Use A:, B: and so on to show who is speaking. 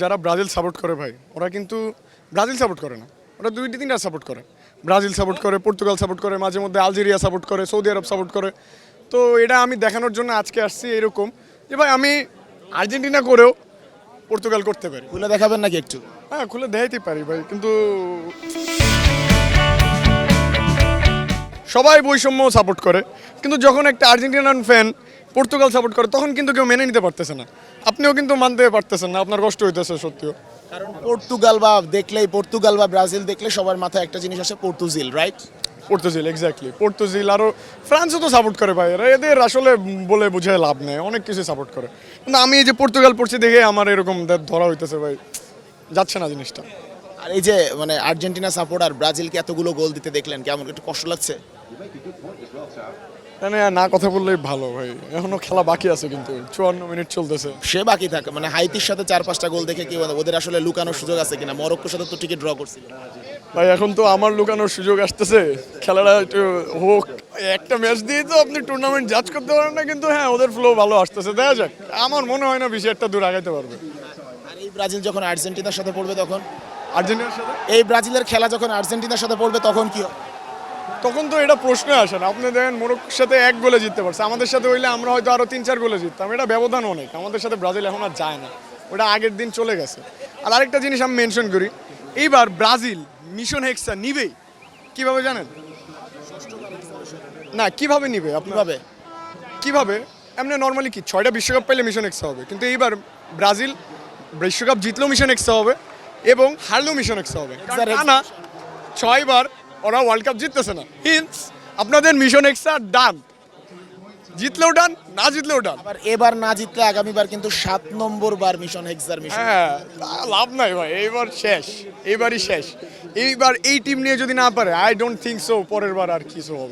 A: যারা Brazil support করে ভাই, ওরা কিন্তু ব্রাজিল সাপোর্ট করে না, ওরা দুইটি তিনটা সাপোর্ট করে। ব্রাজিল সাপোর্ট করে, পর্তুগাল সাপোর্ট করে, মাঝে মধ্যে আলজেরিয়া সাপোর্ট করে, সৌদি আরব সাপোর্ট করে। তো এটা আমি দেখানোর জন্য আজকে আসছি এরকম যে ভাই আমি আর্জেন্টিনা করেও পর্তুগাল করতে পারি।
B: খুলে দেখাবেন নাকি একটু?
A: হ্যাঁ, খুলে দেখাইতে পারি ভাই, কিন্তু সবাই বৈষম্য সাপোর্ট করে, কিন্তু যখন একটা আর্জেন্টিনান ফ্যান পর্তুগাল সাপোর্ট করে তখন কিন্তু কেউ মেনে নিতে পারতেছে না। আপনিও কিন্তু মানতে পারতেছেন না, আপনার কষ্ট হইতেছে সত্যিও।
B: কারণ পর্তুগাল বা ব্রাজিল দেখলে সবার মাথায় একটা জিনিস আসে, পর্তুজিল, রাইট?
A: পর্তুজিল, এক্স্যাক্টলি পর্তুজিল। আরও ফ্রান্সও তো সাপোর্ট করে ভাই, এদের আসলে বলে বুঝে লাভ নেই, অনেক কিছু সাপোর্ট করে। কিন্তু আমি এই যে পর্তুগাল পড়ছি দেখে আমার এরকম ধরা হইতেছে ভাই, যাচ্ছে না জিনিসটা।
B: আর এই যে মানে আর্জেন্টিনা সাপোর্টার ব্রাজিলকে এতগুলো গোল দিতে দেখলেন, কেমন একটু কষ্ট লাগছে?
A: মানে না কথা বললেই ভালো ভাই, এখনো খেলা বাকি আছে, কিন্তু 54 মিনিট চলতেছে।
B: সে বাকি থাকে মানে হাইতির সাথে 4-5টা গোল দেখে কি ওদের আসলে লুকানোর সুযোগ আছে কিনা? মরক্কোর সাথে তো টিকিট ড্র করছিল
A: ভাই, এখন তো আমার লুকানোর সুযোগ আসতেছে, খেলাটা একটু হোক। একটা ম্যাচ দিয়ে তো আপনি টুর্নামেন্ট জাজ করতে পারেন না, কিন্তু হ্যাঁ ওদের ফ্লো ভালো আসতেছে, দেখা যাক। আমার মনে হয় না বেশি একটা দূর আগাইতে পারবে।
B: আর এই ব্রাজিল যখন আর্জেন্টিনার সাথে পড়বে তখন,
A: আর্জেন্টিনার সাথে
B: এই ব্রাজিলের খেলা যখন আর্জেন্টিনার সাথে পড়বে তখন কি হবে?
A: তখন তো এটা প্রশ্নই আসে না। আপনি দেখেন মরক্কোর সাথে 1 গোলে জিততে পারছে, আমাদের সাথে হইলে আমরা হয়তো আরো 3-4 গোলে জিততাম। এটা ব্যবধান অনেক, আমাদের সাথে ব্রাজিল এখন আর যায় না, ওটা আগের দিন চলে গেছে। আর আরেকটা জিনিস আমি মেনশন করি, এইবার ব্রাজিল মিশন হেক্সা নিবেই। কিভাবে জানেন? না, কিভাবে নিবে
B: কিভাবে?
A: কিভাবে এমনি নর্মালি কি 6টা বিশ্বকাপ পাইলে মিশন এক্সা হবে, কিন্তু এইবার ব্রাজিল বিশ্বকাপ জিতলেও মিশন এক্সা হবে এবং হারলেও মিশন এক্সা হবে। কারণ না 6বার ওরা ওয়ার্ল্ড কাপ জিততেছে না, হিন্স আপনাদের মিশন এক্সা ডান, জিতলেও ডান, না জিতলেও ডান।
B: আবার এবার না জিতলে আগামীবার কিন্তু 7 নম্বর বার মিশন হেক্সার মিশন।
A: হ্যাঁ, লাভ নাই ভাই, এইবার শেষ, এইবারই শেষ। এইবার এই টিম নিয়ে যদি না পারে, আই ডোন্ট থিঙ্ক সো পরের বার আর কিছু হবে।